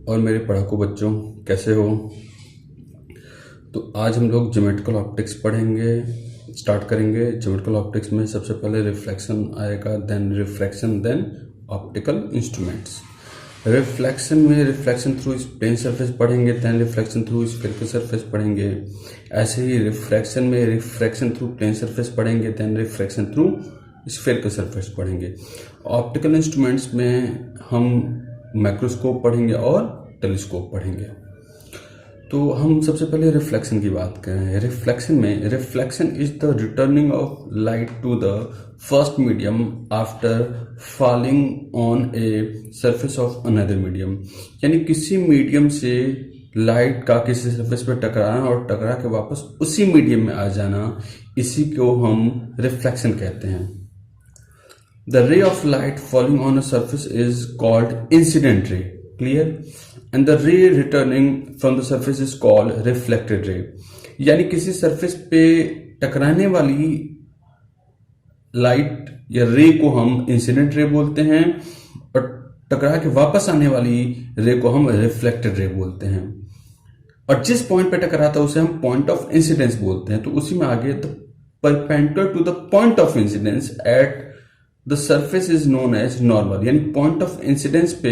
और मेरे पढ़ाकू बच्चों, कैसे हो। तो आज हम लोग ज्योमेट्रिकल ऑप्टिक्स पढ़ेंगे, स्टार्ट करेंगे। ज्योमेट्रिकल ऑप्टिक्स में सबसे पहले रिफ्लेक्शन आएगा, then refraction, then optical instruments. Reflection में रिफ्लेक्शन थ्रू प्लेन सरफेस पढ़ेंगे, then reflection through spherical surface पढ़ेंगे। ऐसे ही रिफ्रैक्शन में रिफ्रैक्शन थ्रू प्लेन सरफेस पढ़ेंगे, then refraction through spherical surface पढ़ेंगे। ऑप्टिकल इंस्ट्रूमेंट्स में हम माइक्रोस्कोप पढ़ेंगे और टेलीस्कोप पढ़ेंगे। तो हम सबसे पहले रिफ्लेक्शन की बात करें। रिफ्लेक्शन में reflection is the returning of light to the first medium after falling on a surface of another medium, यानी किसी मीडियम से लाइट का किसी सरफेस पर टकराना और टकरा के वापस उसी मीडियम में आ जाना, इसी को हम रिफ्लेक्शन कहते हैं। The ray of light falling on a surface is called incident ray, clear? And the ray returning from the surface is called reflected ray. यानी किसी सरफेस पे टकराने वाली लाइट या रे को हम इंसिडेंट रे बोलते हैं और टकरा के वापस आने वाली रे को हम रिफ्लेक्टेड रे बोलते हैं। और जिस पॉइंट पे टकराता है उसे हम पॉइंट ऑफ इंसिडेंस बोलते हैं। तो उसी में आगे the perpendicular to the point of incidence at the surface is known as normal, यानी पॉइंट ऑफ इंसिडेंस पे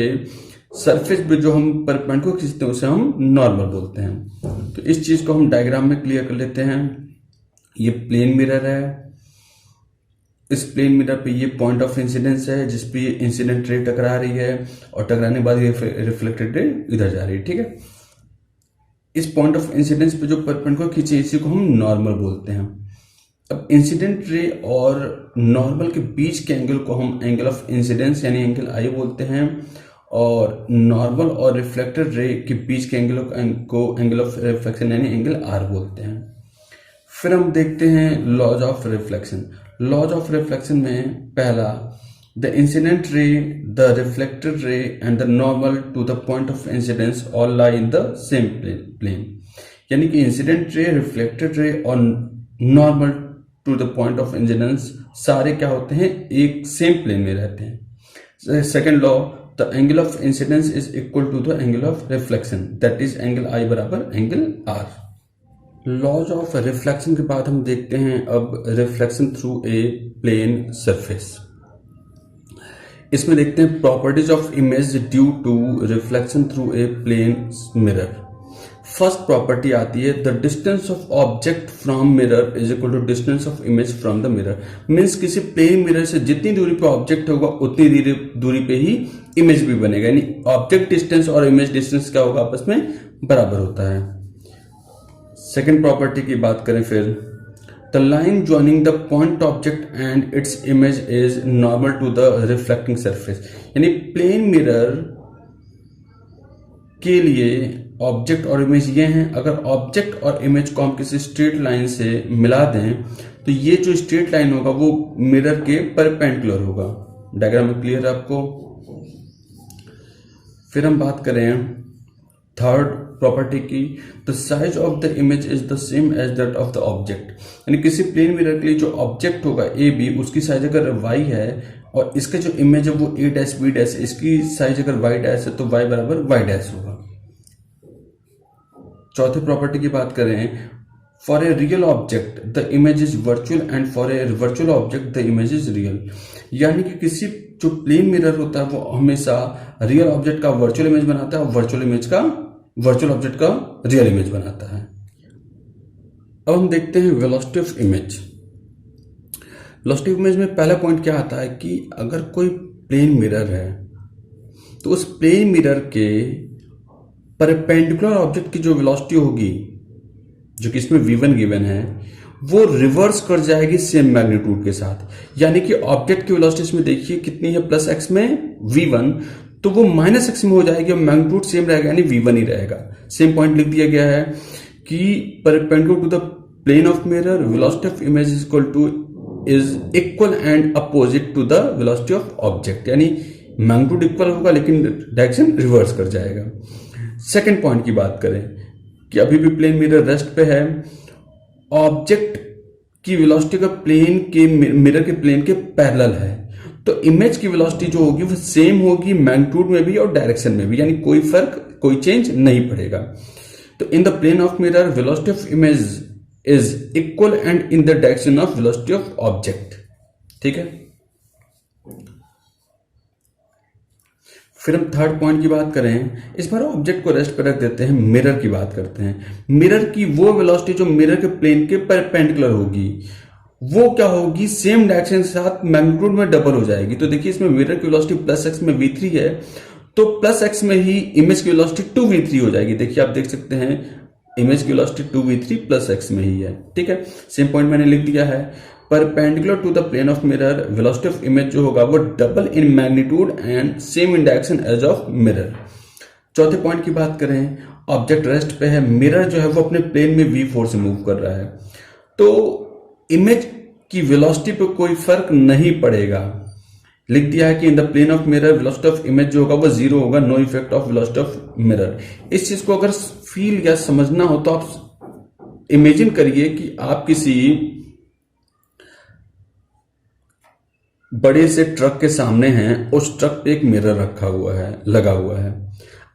सरफेस पे जो हम परपेंडिकुलर खींचते हैं उसे हम नॉर्मल बोलते हैं। तो इस चीज को हम डायग्राम में क्लियर कर लेते हैं। ये प्लेन मिरर है, इस प्लेन मिरर पे ये पॉइंट ऑफ इंसिडेंस है जिस पे इंसिडेंट रे टकरा रही है और टकराने के बाद ये रिफ्लेक्टेड रे इधर जा रही है, ठीक है। इस पॉइंट ऑफ इंसिडेंस पे जो परपेंडिकुलर खींचे इसी को हम नॉर्मल बोलते हैं। अब इंसिडेंट रे और नॉर्मल के बीच के एंगल को हम एंगल ऑफ इंसिडेंस यानी एंगल आई बोलते हैं, और नॉर्मल और रिफ्लेक्टेड रे के बीच के एंगल को एंगल ऑफ रिफ्लेक्शन यानी एंगल आर बोलते हैं। फिर हम देखते हैं laws of reflection. Laws of reflection में पहला, the incident ray, the reflected ray and the normal to the point of incidence all lie in the same plane, यानी कि इंसिडेंट रे, रिफ्लेक्टेड रे और normal to the point of incidence सारे क्या होते हैं, एक सेम प्लेन में रहते हैं। Second law, the angle of incidence is equal to the angle of reflection, that is angle I बराबर angle R. Laws of reflection के बाद हम देखते हैं अब reflection through a plane surface. इसमें देखते हैं properties of image due to reflection through a plane mirror. First property आती है, the distance of object from mirror is equal to distance of image from the mirror. Means किसी plane mirror से जितनी दूरी पे ऑब्जेक्ट होगा उतनी दूरी पे ही इमेज भी बनेगा, यानी ऑब्जेक्ट डिस्टेंस और इमेज डिस्टेंस क्या होगा, आपस में बराबर होता है। सेकेंड प्रॉपर्टी की बात करें फिर, the line joining the point object and its image is normal to the reflecting surface, यानी प्लेन मिरर के लिए ऑब्जेक्ट और इमेज ये हैं। अगर ऑब्जेक्ट और इमेज को हम किसी स्ट्रेट लाइन से मिला दें तो ये जो स्ट्रेट लाइन होगा वो मिरर के परपेंडिकुलर होगा। डायग्राम में क्लियर है आपको। फिर हम बात करें थर्ड प्रॉपर्टी की, the size of the image is the same as that of the object, यानी किसी प्लेन मिरर के लिए जो ऑब्जेक्ट होगा ए बी, उसकी साइज अगर वाई है और इसका जो इमेज है वो ए डैश बी डैश, इसकी साइज अगर वाई डैश है तो वाई बराबर वाई डैश होगा। चौथी प्रॉपर्टी की बात करें, for a real object the image is virtual and for a virtual object the image is real, यानी कि किसी जो प्लेन मिरर होता है वो हमेशा रियल ऑब्जेक्ट का वर्चुअल इमेज बनाता है और वर्चुअल ऑब्जेक्ट का रियल इमेज बनाता है। अब हम देखते हैं velocity of image. Velocity of image में पहला पॉइंट क्या आता है कि अगर कोई प्लेन मिरर है तो उस प्लेन मिरर के परपेंडिकुलर ऑब्जेक्ट की जो वेलोसिटी होगी, जो कि इसमें v1 गिवन है, वो रिवर्स कर जाएगी सेम मैग्नीट्यूड के साथ। यानी कि ऑब्जेक्ट की वेलोसिटी इसमें देखिए कितनी है, प्लस एक्स में v1, तो वो माइनस एक्स में हो जाएगी और मैग्नीट्यूड सेम रहेगा यानी v1 ही रहेगा। सेम पॉइंट लिख दिया गया है कि perpendicular to the plane of mirror velocity of image is equal and opposite to the velocity of object, यानी मैग्नीट्यूड इक्वल होगा लेकिन डायरेक्शन रिवर्स कर जाएगा। सेकेंड पॉइंट की बात करें कि अभी भी प्लेन मिरर रेस्ट पे है, ऑब्जेक्ट की वेलोसिटी का प्लेन के मिरर के प्लेन के पैरेलल है, तो इमेज की वेलोसिटी जो होगी वो सेम होगी मैग्नीट्यूड में भी और डायरेक्शन में भी, यानी कोई फर्क कोई चेंज नहीं पड़ेगा। तो in the plane of mirror velocity of image is equal and in the direction of velocity of object. ठीक है, फिर हम थर्ड पॉइंट की बात करें, इस बार ऑब्जेक्ट को रेस्ट पर रख देते हैं, मिरर की बात करते हैं। मिरर की वो वेलोसिटी जो मिरर के प्लेन के परपेंडिकुलर होगी, वो क्या होगी, सेम डायरेक्शन के साथ मैग्नीट्यूड में डबल हो जाएगी। तो देखिए इसमें मिरर की वेलोसिटी प्लस एक्स में v3 है, तो प्लस एक्स में ही इमेज की वेलोसिटी 2v3 हो जाएगी। देखिए आप देख सकते हैं इमेज की वेलोसिटी 2v3 प्लस एक्स में ही है। ठीक है, सेम पॉइंट मैंने लिख दिया है। Perpendicular to the plane of mirror velocity of image जो होगा वो double in magnitude and same in direction as of mirror. चौथे पॉइंट की बात करें, ऑब्जेक्ट रेस्ट पे है, मिरर जो है वो अपने प्लेन में v4 से मूव कर रहा है, तो इमेज की वेलोसिटी पे कोई फर्क नहीं पड़ेगा। लिख दिया है कि in the plane of mirror velocity of image जो होगा वो 0 होगा, no effect of velocity of mirror. इस चीज को अगर फील या समझना हो तो आप इमेजिन करिए कि आप किसी बड़े से ट्रक के सामने हैं, उस ट्रक पे एक मिरर रखा हुआ है, लगा हुआ है।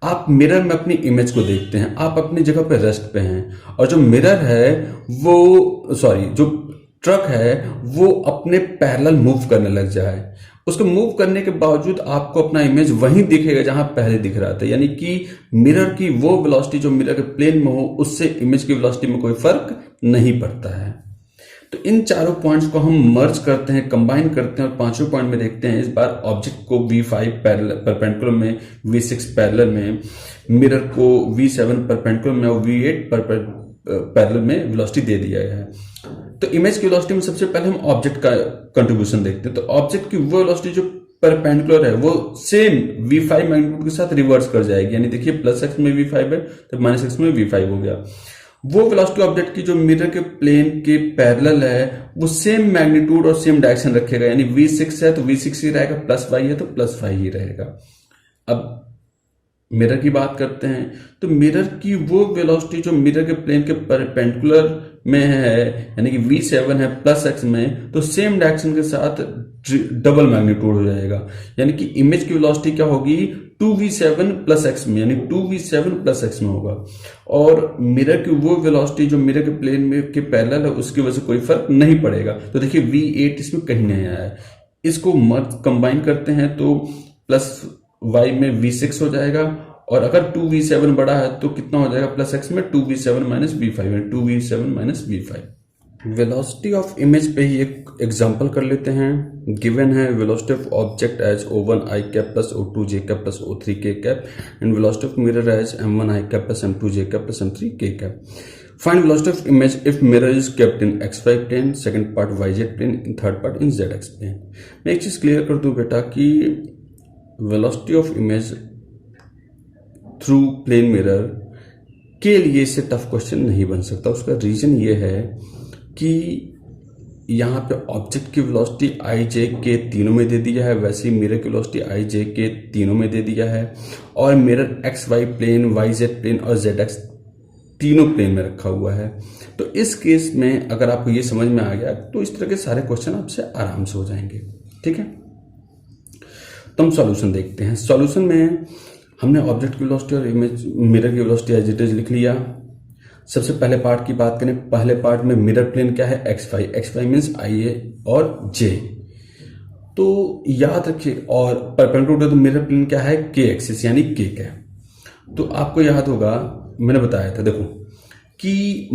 आप मिरर में अपनी इमेज को देखते हैं, आप अपनी जगह पे रेस्ट पे हैं, और जो मिरर है वो जो ट्रक है वो अपने पैरेलल मूव करने लग जाए। उसको मूव करने के बावजूद आपको अपना इमेज वहीं दिखेगा जहां पहले दिख रहा था, यानी कि मिरर की वो वेलोसिटी जो मिरर के प्लेन में हो उससे इमेज की वेलोसिटी में कोई फर्क नहीं पड़ता है। तो इन चारों पॉइंट्स को हम मर्ज करते हैं, कंबाइन करते हैं और पांचवें पॉइंट में देखते हैं। इस बार ऑब्जेक्ट को v5 परपेंडिकुलर में, v6 पैरेलल में, मिरर को v7 परपेंडिकुलर में और v8 पैरेलल में वेलोसिटी दे दिया गया है। तो इमेज की वेलोसिटी में सबसे पहले हम ऑब्जेक्ट का कंट्रीब्यूशन देखते हैं। तो ऑब्जेक्ट की वो वेलोसिटी जो परपेंडिकुलर है वो सेम v5 मैग्नीट्यूड के साथ रिवर्स कर जाएगी, यानी देखिए प्लस एक्स में v5 है तो माइनस एक्स में v5 हो गया। वो वेलोसिटी ऑब्जेक्ट की जो मिरर के प्लेन के पैरेलल है वो सेम मैग्नीट्यूड और सेम डायरेक्शन रखेगा, यानी v6 है तो v6 ही रहेगा, प्लस y है तो प्लस y ही रहेगा। अब मिरर की बात करते हैं, तो मिरर की वो वेलोसिटी जो मिरर के प्लेन के परपेंडिकुलर में है, यानी कि v7 है प्लस x में, तो सेम डायरेक्शन के साथ डबल मैग्नीट्यूड हो जाएगा, यानी कि इमेज की वेलोसिटी क्या होगी 2v7 प्लस x में, यानी 2v7 प्लस x में होगा। और मिरर की वो वेलोसिटी जो मिरर के प्लेन में के पैरेलल है उसकी वजह से कोई फर्क नहीं पड़ेगा। तो देखिए v8 इसमें कहीं नहीं आया है, इसको कंबाइन करते हैं तो प्लस y में v6 हो जाएगा, और अगर 2v7 बड़ा है तो कितना हो जाएगा प्लस x में 2v7 माइनस v5 है, 2v7 minus v5। Velocity of image पे ही एक एग्जांपल कर लेते हैं। गिवन है velocity of object as o1 i cap plus o2 j cap plus o3 k cap and velocity of mirror as m1 i cap plus m2 j cap plus m3 k cap. Find velocity of image if mirror is kept in xy plane, second part yz plane, third part in zx plane. मैं एक चीज clear कर दूं बेटा कि velocity of image through plane mirror के लिए इससे टफ क्वेश्चन नहीं बन सकता। उसका रीजन ये है कि यहाँ पे ऑब्जेक्ट की वेलोसिटी आई जे के तीनों में दे दिया है, वैसे ही मिरर की वेलोसिटी आई जे के तीनों में दे दिया है, और mirror x y plane, y z plane और जेड एक्स तीनों प्लेन में रखा हुआ है। तो इस केस में अगर आपको ये समझ में आ गया तो इस तरह के सारे क्वेश्चन आपसे आराम से हो जाएंगे। ठीक है, तो हम सॉल्यूशन देखते हैं। सॉल्यूशन में हमने ऑब्जेक्ट की वेलोसिटी और इमेज मिरर की वेलोसिटी एज इट इज लिख लिया। सबसे पहले पार्ट की बात करें, पहले पार्ट में मिरर प्लेन क्या है एक्स वाई मीन्स आई ए और जे, तो याद रखिए, और परपेंडिकुलर टू मिरर प्लेन क्या है के एक्सिस यानी के कैप। तो आपको याद होगा मैंने बताया था, देखो कि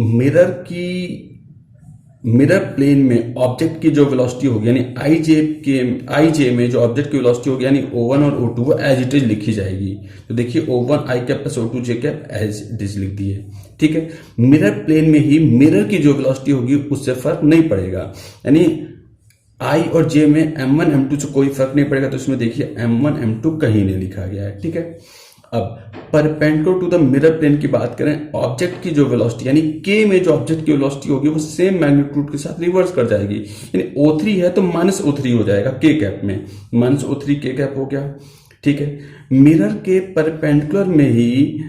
मिरर प्लेन में ऑब्जेक्ट की जो वेलोसिटी होगी यानी आई जे में जो ऑब्जेक्ट की वेलोसिटी होगी यानी O1 और O2 वो एज इट इज लिखी जाएगी। तो देखिए O1 i cap plus O2 j cap as it is लिख दी है। ठीक है, मिरर प्लेन में ही मिरर की जो वेलोसिटी होगी उससे फर्क नहीं पड़ेगा, यानी आई और जे में M1 M2 से कोई फर्क नहीं पड़ेगा। तो इसमें देखिए M1 M2 कहीं नहीं लिखा गया है। ठीक है, अब perpendicular to the mirror plane की बात करें, ऑब्जेक्ट की जो वेलोसिटी यानी के में जो ऑब्जेक्ट की वेलोसिटी होगी वो सेम मैग्नीट्यूड के साथ रिवर्स कर जाएगी, यानी O3 है तो माइनस O3 हो जाएगा के कैप में, माइनस O3 के कैप हो गया। ठीक है, मिरर के परपेंडिकुलर में ही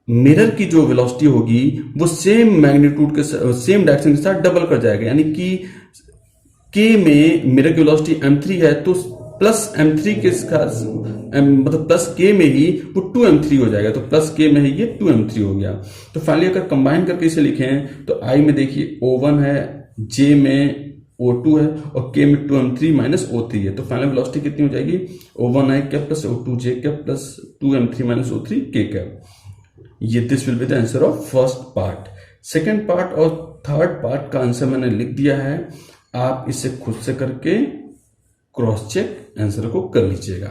मिरर की जो वेलोसिटी होगी वो सेम मैग्नीट्यूड के सेम डायरेक्शन के साथ डबल कर जाएगा, यानी कि के में मिरर की वेलोसिटी m3 है तो प्लस m3 के साथ मतलब प्लस k में ही वो 2m3 हो जाएगा, तो प्लस k में ही ये 2m3 हो गया। तो फाइनली अगर कंबाइन करके इसे लिखें तो I में देखिए O1 है, J में O2 है और K में 2m3 माइनस O3 है। तो फाइनल वेलोसिटी कितनी हो जाएगी, O1 I cap plus O2 J cap plus 2m3 minus O3 K cap. ये this will be the answer of first part. Second part और थर्ड पार्ट का answer मैंने लिख दिया है, आप इसे खुद से करके क्रॉस चेक आंसर को कर लीजिएगा।